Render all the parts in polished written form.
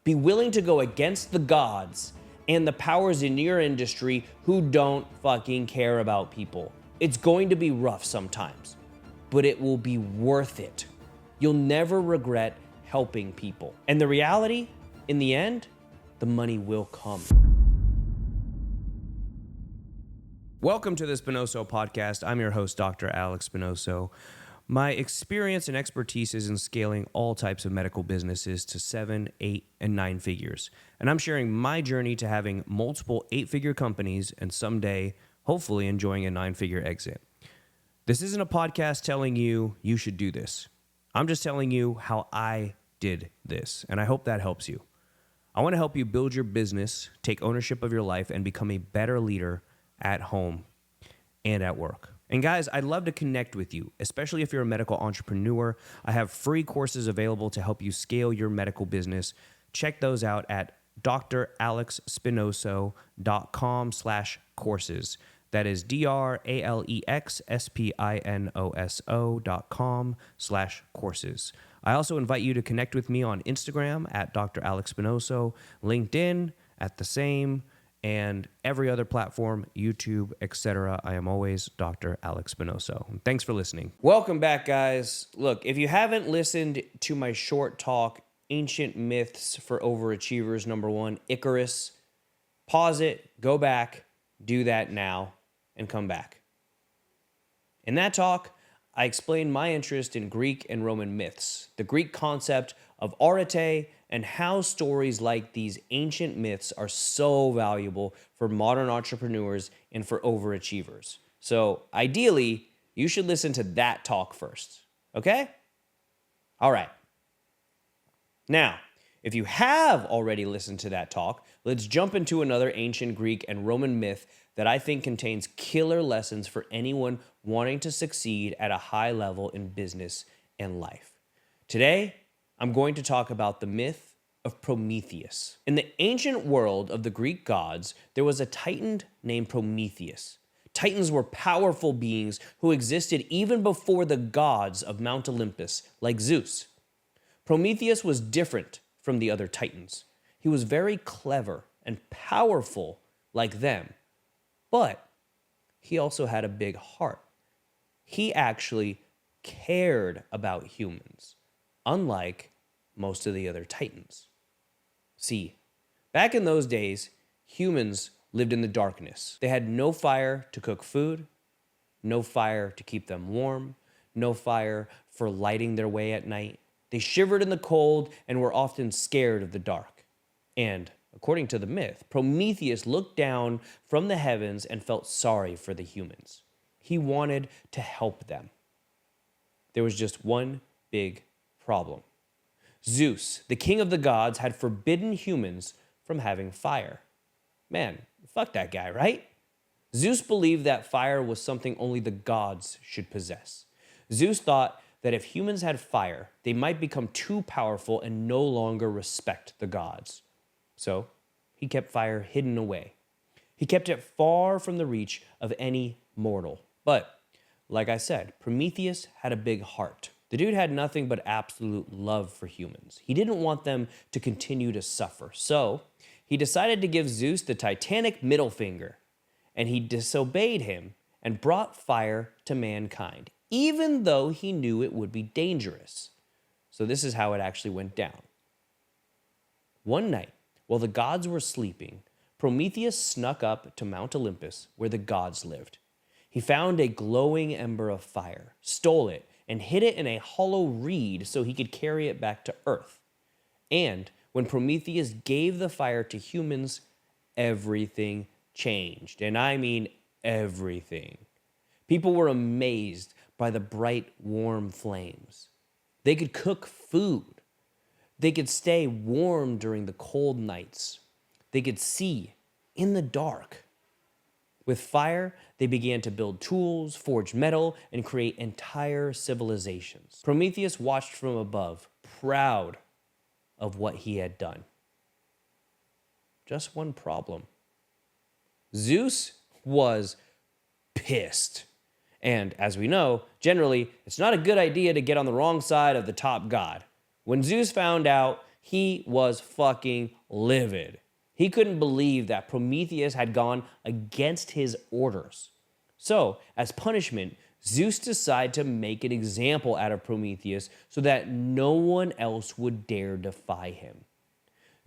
Be willing to go against the gods and the powers in your industry who don't fucking care about people. It's going to be rough sometimes, but it will be worth it. You'll never regret helping people. And the reality, in the end, the money will come. Welcome to the Spinoso Podcast. I'm your host, Dr. Alex Spinoso. My experience and expertise is in scaling all types of medical businesses to 7, 8, and 9 figures. And I'm sharing my journey to having multiple 8-figure companies and someday, hopefully, enjoying a 9-figure exit. This isn't a podcast telling you you should do this. I'm just telling you how I did this, and I hope that helps you. I want to help you build your business, take ownership of your life, and become a better leader at home and at work. And guys, I'd love to connect with you, especially if you're a medical entrepreneur. I have free courses available to help you scale your medical business. Check those out at dralexspinoso.com/courses. That is dralexspinoso.com/courses. I also invite you to connect with me on Instagram at Dr. Alex Spinoso, LinkedIn at the same, and every other platform, YouTube, etc. I am always Dr. Alex Spinoso. Thanks for listening. Welcome back, guys. Look, if you haven't listened to my short talk, Ancient Myths for Overachievers, #1, Icarus, pause it, go back, do that now, and come back. In that talk, I explained my interest in Greek and Roman myths, the Greek concept of Arete, and how stories like these ancient myths are so valuable for modern entrepreneurs and for overachievers. So ideally, you should listen to that talk first, okay? All right. Now, if you have already listened to that talk, let's jump into another ancient Greek and Roman myth that I think contains killer lessons for anyone wanting to succeed at a high level in business and life. Today, I'm going to talk about the myth of Prometheus. In the ancient world of the Greek gods, there was a titan named Prometheus. Titans were powerful beings who existed even before the gods of Mount Olympus, like Zeus. Prometheus was different from the other titans. He was very clever and powerful like them, but he also had a big heart. He actually cared about humans, unlike most of the other titans. See, back in those days, humans lived in the darkness. They had no fire to cook food, no fire to keep them warm, no fire for lighting their way at night. They shivered in the cold and were often scared of the dark. And according to the myth, Prometheus looked down from the heavens and felt sorry for the humans. He wanted to help them. There was just one big problem. Zeus, the king of the gods, had forbidden humans from having fire. Man, fuck that guy, right? Zeus believed that fire was something only the gods should possess. Zeus thought that if humans had fire, they might become too powerful and no longer respect the gods. So he kept fire hidden away. He kept it far from the reach of any mortal. But, like I said, Prometheus had a big heart. The dude had nothing but absolute love for humans. He didn't want them to continue to suffer. So he decided to give Zeus the titanic middle finger, and he disobeyed him and brought fire to mankind, even though he knew it would be dangerous. So this is how it actually went down. One night, while the gods were sleeping, Prometheus snuck up to Mount Olympus, where the gods lived. He found a glowing ember of fire, stole it, and hid it in a hollow reed so he could carry it back to Earth. And when Prometheus gave the fire to humans, everything changed. And I mean everything. People were amazed by the bright, warm flames. They could cook food. They could stay warm during the cold nights. They could see in the dark. With fire, they began to build tools, forge metal, and create entire civilizations. Prometheus watched from above, proud of what he had done. Just one problem. Zeus was pissed. And as we know, generally, it's not a good idea to get on the wrong side of the top god. When Zeus found out, He was fucking livid. He couldn't believe that Prometheus had gone against his orders. So, as punishment, Zeus decided to make an example out of Prometheus so that no one else would dare defy him.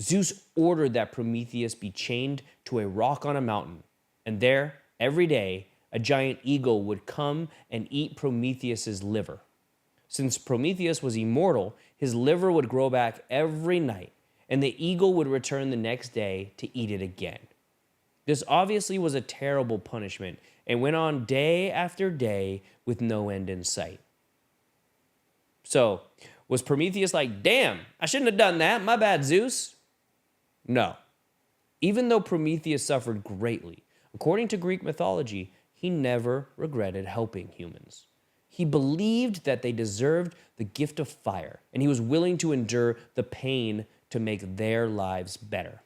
Zeus ordered that Prometheus be chained to a rock on a mountain, and there, every day, a giant eagle would come and eat Prometheus's liver. Since Prometheus was immortal, his liver would grow back every night, and the eagle would return the next day to eat it again. This obviously was a terrible punishment and went on day after day with no end in sight. So, was Prometheus like, damn, I shouldn't have done that, my bad, Zeus? No. Even though Prometheus suffered greatly, according to Greek mythology, he never regretted helping humans. He believed that they deserved the gift of fire, and he was willing to endure the pain to make their lives better.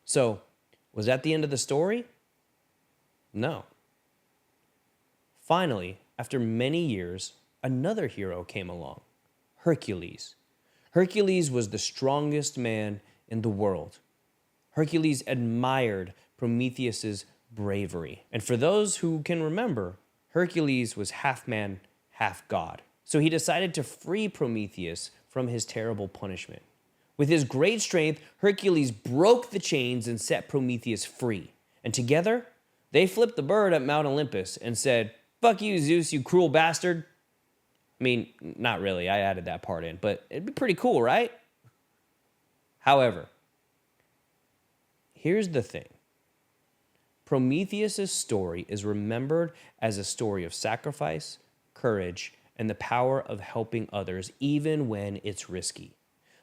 So, was that the end of the story? No. Finally, after many years, another hero came along, Hercules. Hercules was the strongest man in the world. Hercules admired Prometheus's bravery. And for those who can remember, Hercules was half man, half god. So he decided to free Prometheus from his terrible punishment. With his great strength, Hercules broke the chains and set Prometheus free. And together, they flipped the bird at Mount Olympus and said, "Fuck you, Zeus, you cruel bastard." I mean, not really, I added that part in, but it'd be pretty cool, right? However, here's the thing. Prometheus' story is remembered as a story of sacrifice, courage, and the power of helping others even when it's risky.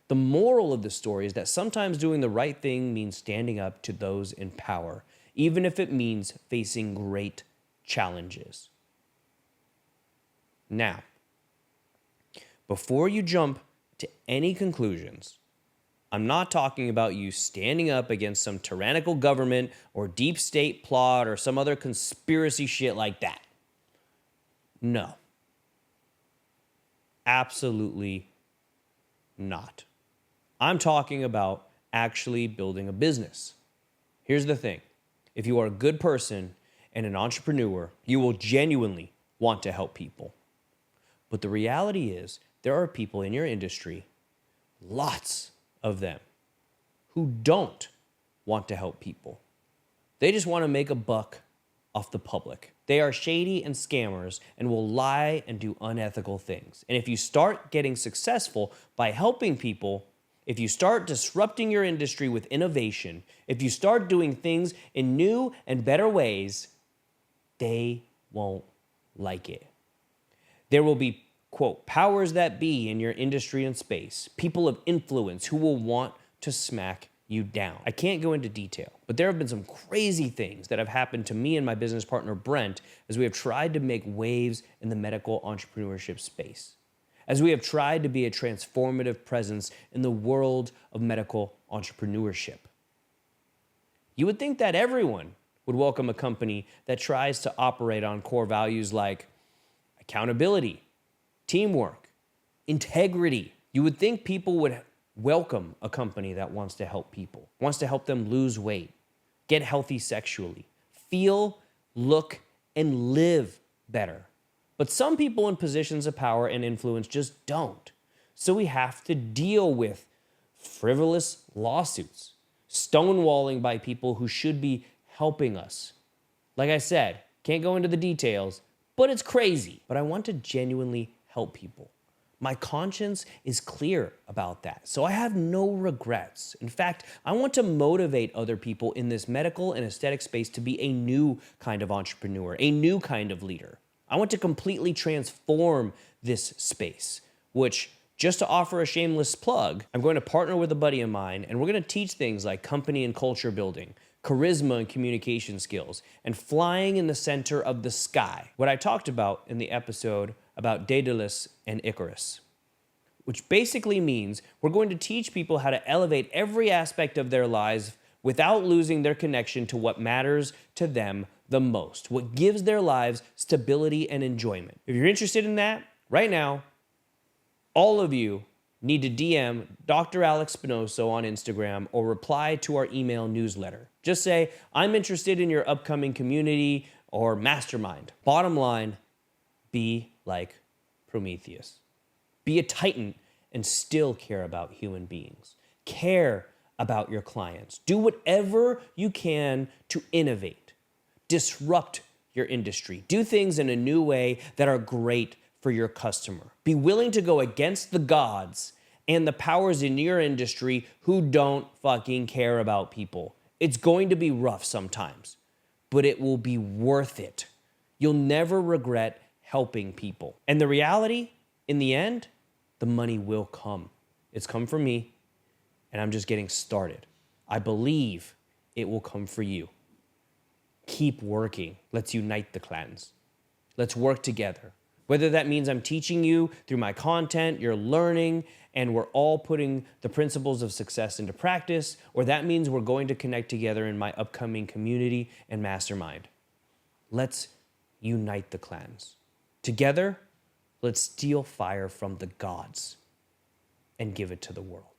The moral of the story is that sometimes doing the right thing means standing up to those in power, even if it means facing great challenges. Now, before you jump to any conclusions, I'm not talking about you standing up against some tyrannical government or deep state plot or some other conspiracy shit like that. No. Absolutely not. I'm talking about actually building a business. Here's the thing. If you are a good person and an entrepreneur, you will genuinely want to help people. But the reality is, there are people in your industry, lots of them, who don't want to help people. They just want to make a buck off the public. They are shady and scammers and will lie and do unethical things. And if you start getting successful by helping people, if you start disrupting your industry with innovation, if you start doing things in new and better ways, they won't like it. There will be, quote, powers that be in your industry and space, people of influence who will want to smack you down. I can't go into detail, but there have been some crazy things that have happened to me and my business partner, Brent, as we have tried to make waves in the medical entrepreneurship space, as we have tried to be a transformative presence in the world of medical entrepreneurship. You would think that everyone would welcome a company that tries to operate on core values like accountability, teamwork, integrity. You would think people would welcome a company that wants to help people, wants to help them lose weight, get healthy sexually, feel, look, and live better. But some people in positions of power and influence just don't. So we have to deal with frivolous lawsuits, stonewalling by people who should be helping us. Like I said, can't go into the details, but it's crazy. But I want to genuinely help people. My conscience is clear about that, so I have no regrets. In fact, I want to motivate other people in this medical and aesthetic space to be a new kind of entrepreneur, a new kind of leader. I want to completely transform this space, which, just to offer a shameless plug, I'm going to partner with a buddy of mine, and we're going to teach things like company and culture building, charisma and communication skills, and flying in the center of the sky. What I talked about in the episode about Daedalus and Icarus, which basically means we're going to teach people how to elevate every aspect of their lives without losing their connection to what matters to them the most, what gives their lives stability and enjoyment. If you're interested in that, right now, all of you need to DM Dr. Alex Spinoso on Instagram or reply to our email newsletter. Just say, I'm interested in your upcoming community or mastermind. Bottom line, be like Prometheus. Be a titan and still care about human beings. Care about your clients. Do whatever you can to innovate, disrupt your industry. Do things in a new way that are great for your customer. Be willing to go against the gods and the powers in your industry who don't fucking care about people. It's going to be rough sometimes, but it will be worth it. You'll never regret helping people. And the reality, in the end, the money will come. It's come for me, and I'm just getting started. I believe it will come for you. Keep working. Let's unite the clans. Let's work together. Whether that means I'm teaching you through my content, you're learning, and we're all putting the principles of success into practice, or that means we're going to connect together in my upcoming community and mastermind. Let's unite the clans. Together, let's steal fire from the gods and give it to the world.